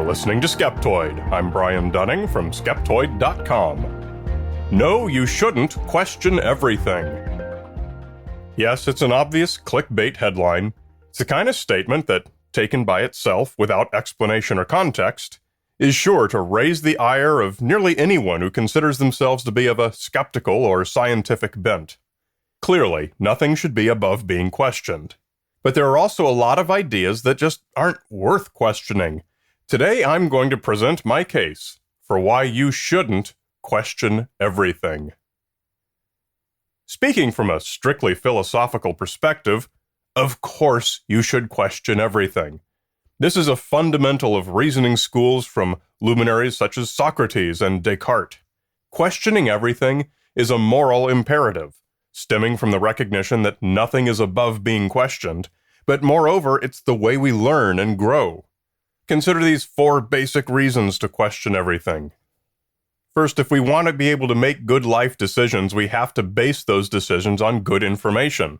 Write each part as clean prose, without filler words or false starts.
listening to Skeptoid. I'm Brian Dunning from Skeptoid.com. No, you shouldn't question everything. Yes, it's an obvious clickbait headline. It's the kind of statement that, taken by itself without explanation or context, is sure to raise the ire of nearly anyone who considers themselves to be of a skeptical or scientific bent. Clearly, nothing should be above being questioned. But there are also a lot of ideas that just aren't worth questioning. Today, I'm going to present my case for why you shouldn't question everything. Speaking from a strictly philosophical perspective, of course you should question everything. This is a fundamental of reasoning schools from luminaries such as Socrates and Descartes. Questioning everything is a moral imperative, stemming from the recognition that nothing is above being questioned, but moreover, it's the way we learn and grow. Consider these 4 basic reasons to question everything. First, if we want to be able to make good life decisions, we have to base those decisions on good information.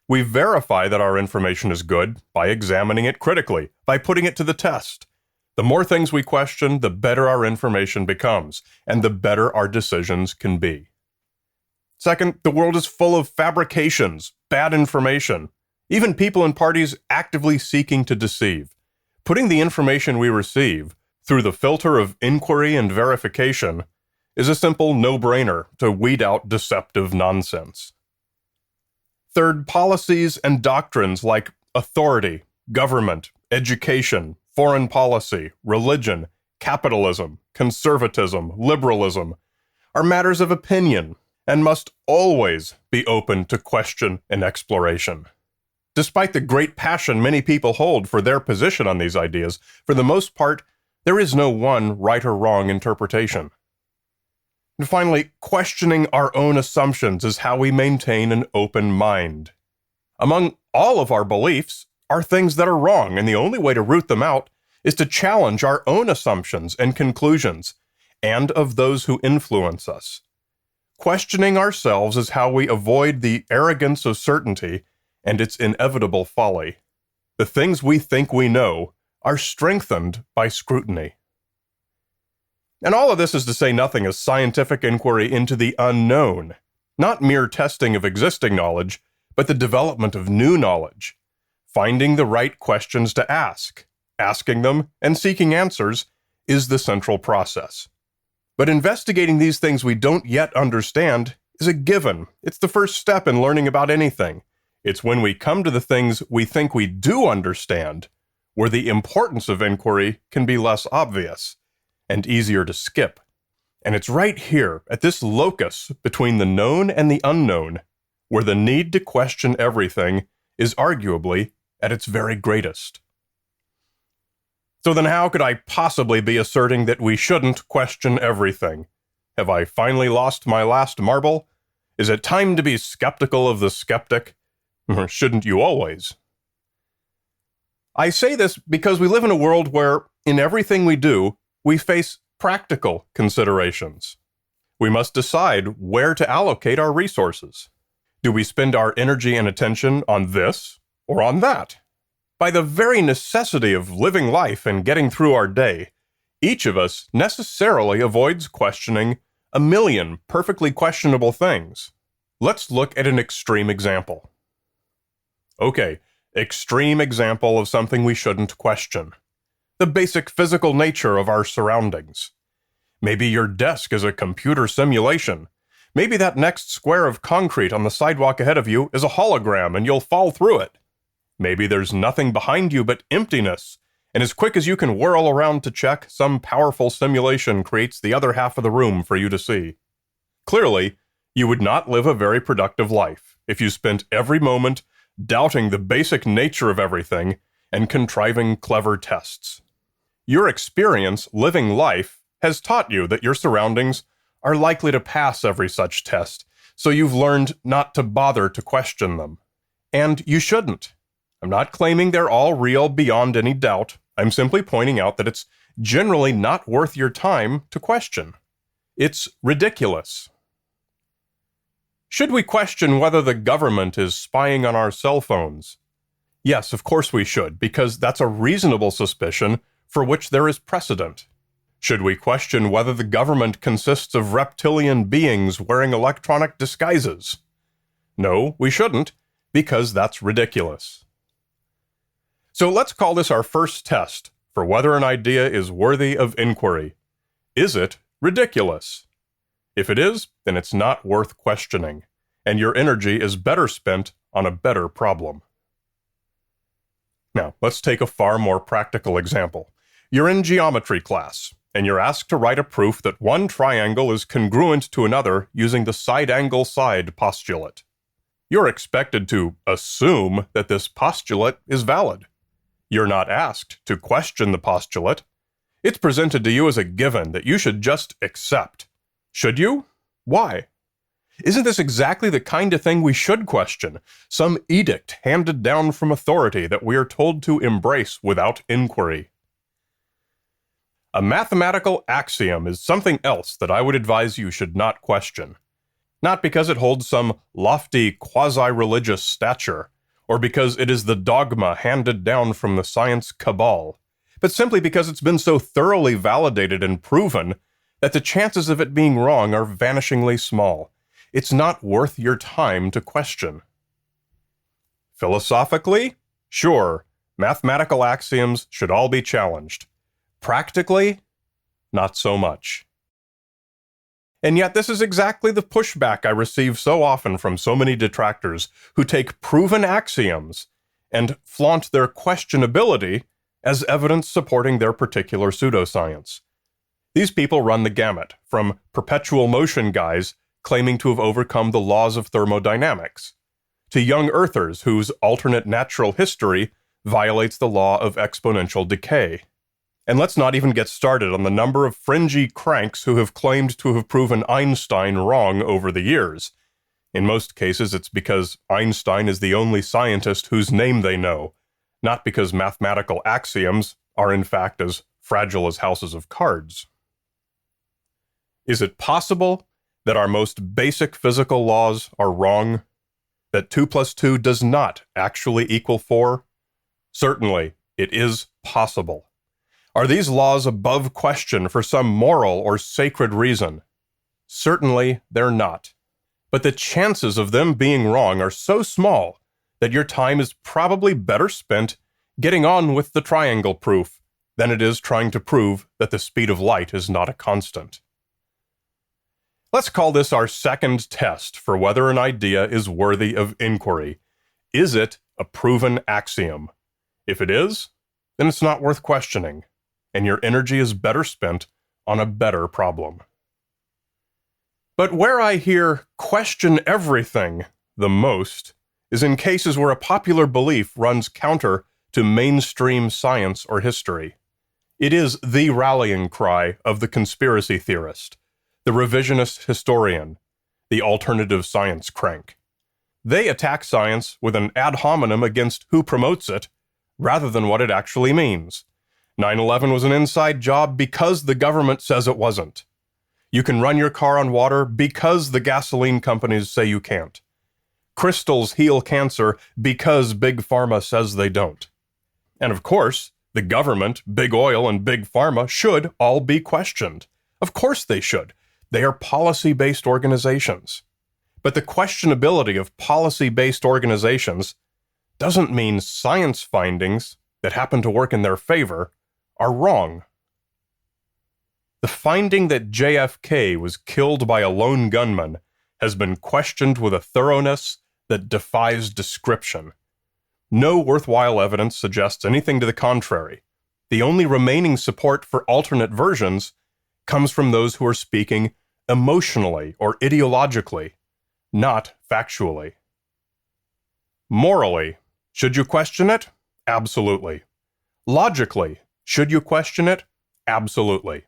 We verify that our information is good by examining it critically, by putting it to the test. The more things we question, the better our information becomes, and the better our decisions can be. Second, the world is full of fabrications, bad information, even people in parties actively seeking to deceive. Putting the information we receive through the filter of inquiry and verification is a simple no-brainer to weed out deceptive nonsense. Third, policies and doctrines like authority, government, education, foreign policy, religion, capitalism, conservatism, liberalism are matters of opinion and must always be open to question and exploration. Despite the great passion many people hold for their position on these ideas, for the most part, there is no one right or wrong interpretation. And finally, questioning our own assumptions is how we maintain an open mind. Among all of our beliefs are things that are wrong, and the only way to root them out is to challenge our own assumptions and conclusions, and of those who influence us. Questioning ourselves is how we avoid the arrogance of certainty and its inevitable folly. The things we think we know are strengthened by scrutiny. And all of this is to say nothing of scientific inquiry into the unknown, not mere testing of existing knowledge, but the development of new knowledge. Finding the right questions to ask, asking them, and seeking answers is the central process. But investigating these things we don't yet understand is a given. It's the first step in learning about anything. It's when we come to the things we think we do understand, where the importance of inquiry can be less obvious and easier to skip. And it's right here, at this locus between the known and the unknown, where the need to question everything is arguably at its very greatest. So then how could I possibly be asserting that we shouldn't question everything? Have I finally lost my last marble? Is it time to be skeptical of the skeptic? Or shouldn't you always? I say this because we live in a world where, in everything we do, we face practical considerations. We must decide where to allocate our resources. Do we spend our energy and attention on this or on that? By the very necessity of living life and getting through our day, each of us necessarily avoids questioning a million perfectly questionable things. Let's look at an extreme example. Okay, extreme example of something we shouldn't question. The basic physical nature of our surroundings. Maybe your desk is a computer simulation. Maybe that next square of concrete on the sidewalk ahead of you is a hologram and you'll fall through it. Maybe there's nothing behind you but emptiness, and as quick as you can whirl around to check, some powerful simulation creates the other half of the room for you to see. Clearly, you would not live a very productive life if you spent every moment doubting the basic nature of everything and contriving clever tests. Your experience living life has taught you that your surroundings are likely to pass every such test, so you've learned not to bother to question them. And you shouldn't. I'm not claiming they're all real beyond any doubt. I'm simply pointing out that it's generally not worth your time to question. It's ridiculous. Should we question whether the government is spying on our cell phones? Yes, of course we should, because that's a reasonable suspicion for which there is precedent? Should we question whether the government consists of reptilian beings wearing electronic disguises? No, we shouldn't, because that's ridiculous. So let's call this our first test for whether an idea is worthy of inquiry. Is it ridiculous? If it is, then it's not worth questioning, and your energy is better spent on a better problem. Now, let's take a far more practical example. You're in geometry class, and you're asked to write a proof that one triangle is congruent to another using the side-angle side postulate. You're expected to assume that this postulate is valid. You're not asked to question the postulate. It's presented to you as a given that you should just accept. Should you? Why? Isn't this exactly the kind of thing we should question? Some edict handed down from authority that we are told to embrace without inquiry. A mathematical axiom is something else that I would advise you should not question. Not because it holds some lofty quasi-religious stature, or because it is the dogma handed down from the science cabal, but simply because it's been so thoroughly validated and proven that the chances of it being wrong are vanishingly small. It's not worth your time to question. Philosophically, sure, mathematical axioms should all be challenged. Practically, not so much. And yet this is exactly the pushback I receive so often from so many detractors who take proven axioms and flaunt their questionability as evidence supporting their particular pseudoscience. These people run the gamut, from perpetual motion guys claiming to have overcome the laws of thermodynamics, to young earthers whose alternate natural history violates the law of exponential decay. And let's not even get started on the number of fringy cranks who have claimed to have proven Einstein wrong over the years. In most cases, it's because Einstein is the only scientist whose name they know, not because mathematical axioms are in fact as fragile as houses of cards. Is it possible that our most basic physical laws are wrong? That 2 + 2 does not actually equal 4? Certainly, it is possible. Are these laws above question for some moral or sacred reason? Certainly, they're not. But the chances of them being wrong are so small that your time is probably better spent getting on with the triangle proof than it is trying to prove that the speed of light is not a constant. Let's call this our second test for whether an idea is worthy of inquiry. Is it a proven axiom? If it is, then it's not worth questioning, and your energy is better spent on a better problem. But where I hear question everything the most is in cases where a popular belief runs counter to mainstream science or history. It is the rallying cry of the conspiracy theorist, the revisionist historian, the alternative science crank. They attack science with an ad hominem against who promotes it, rather than what it actually means. 9/11 was an inside job because the government says it wasn't. You can run your car on water because the gasoline companies say you can't. Crystals heal cancer because Big Pharma says they don't. And of course, the government, Big Oil, and Big Pharma should all be questioned. Of course they should. They are policy-based organizations. But the questionability of policy-based organizations doesn't mean science findings that happen to work in their favor are wrong. The finding that JFK was killed by a lone gunman has been questioned with a thoroughness that defies description. No worthwhile evidence suggests anything to the contrary. The only remaining support for alternate versions comes from those who are speaking emotionally or ideologically, not factually. Morally, should you question it? Absolutely. Logically, should you question it? Absolutely.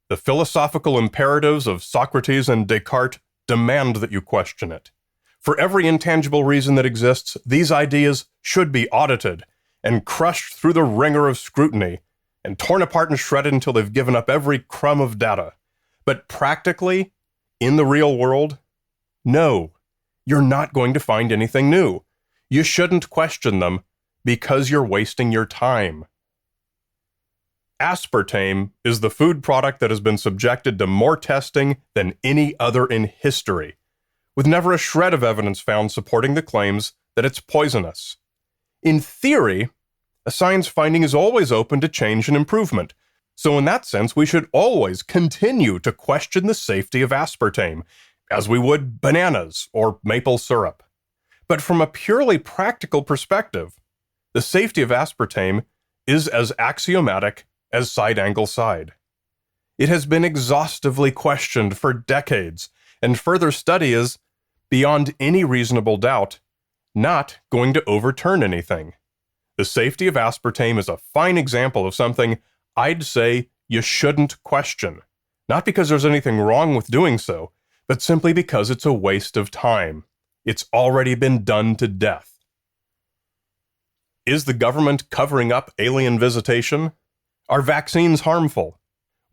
The philosophical imperatives of Socrates and Descartes demand that you question it. For every intangible reason that exists, these ideas should be audited and crushed through the wringer of scrutiny and torn apart and shredded until they've given up every crumb of data. But practically, in the real world, no, you're not going to find anything new. You shouldn't question them because you're wasting your time. Aspartame is the food product that has been subjected to more testing than any other in history, with never a shred of evidence found supporting the claims that it's poisonous. In theory, a science finding is always open to change and improvement, so in that sense, we should always continue to question the safety of aspartame, as we would bananas or maple syrup. But from a purely practical perspective, the safety of aspartame is as axiomatic as side angle side. It has been exhaustively questioned for decades, and further study is, beyond any reasonable doubt, not going to overturn anything. The safety of aspartame is a fine example of something I'd say you shouldn't question, not because there's anything wrong with doing so, but simply because it's a waste of time. It's already been done to death. Is the government covering up alien visitation? Are vaccines harmful?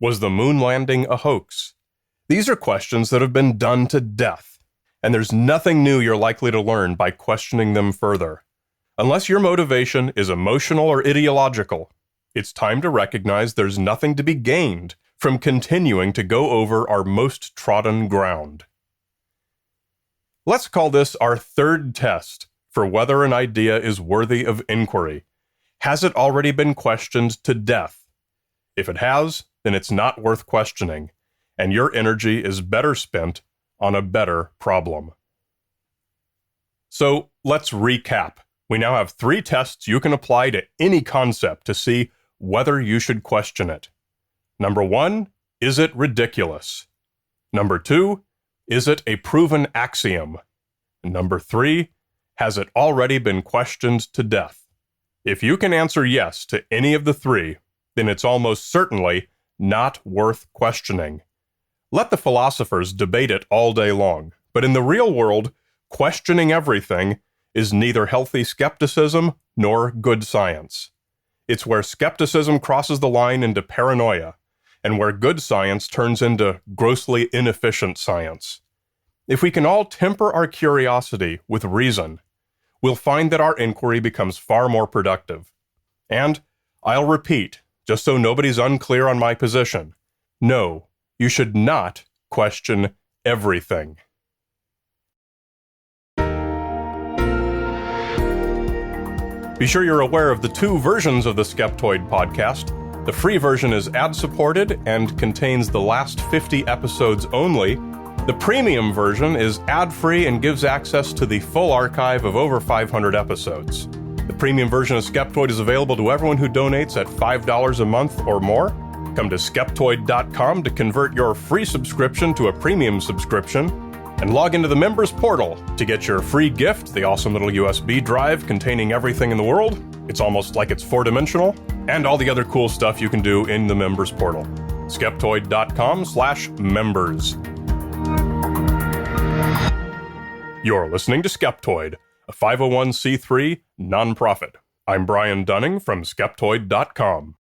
Was the moon landing a hoax? These are questions that have been done to death, and there's nothing new you're likely to learn by questioning them further. Unless your motivation is emotional or ideological, it's time to recognize there's nothing to be gained from continuing to go over our most trodden ground. Let's call this our third test for whether an idea is worthy of inquiry. Has it already been questioned to death? If it has, then it's not worth questioning, and your energy is better spent on a better problem. So let's recap. We now have 3 tests you can apply to any concept to see whether you should question it. Number 1, is it ridiculous? Number 2, is it a proven axiom? Number 3, has it already been questioned to death? If you can answer yes to any of the 3, then it's almost certainly not worth questioning. Let the philosophers debate it all day long, but in the real world, questioning everything is neither healthy skepticism nor good science. It's where skepticism crosses the line into paranoia, and where good science turns into grossly inefficient science. If we can all temper our curiosity with reason, we'll find that our inquiry becomes far more productive. And, I'll repeat, just so nobody's unclear on my position, no, you should not question everything. Be sure you're aware of the 2 versions of the Skeptoid podcast. The free version is ad-supported and contains the last 50 episodes only. The premium version is ad-free and gives access to the full archive of over 500 episodes. The premium version of Skeptoid is available to everyone who donates at $5 a month or more. Come to Skeptoid.com to convert your free subscription to a premium subscription, and log into the members portal to get your free gift, the awesome little USB drive containing everything in the world. It's almost like it's 4-dimensional, and all the other cool stuff you can do in the members portal. Skeptoid.com/members. You're listening to Skeptoid, a 501c3 nonprofit. I'm Brian Dunning from Skeptoid.com.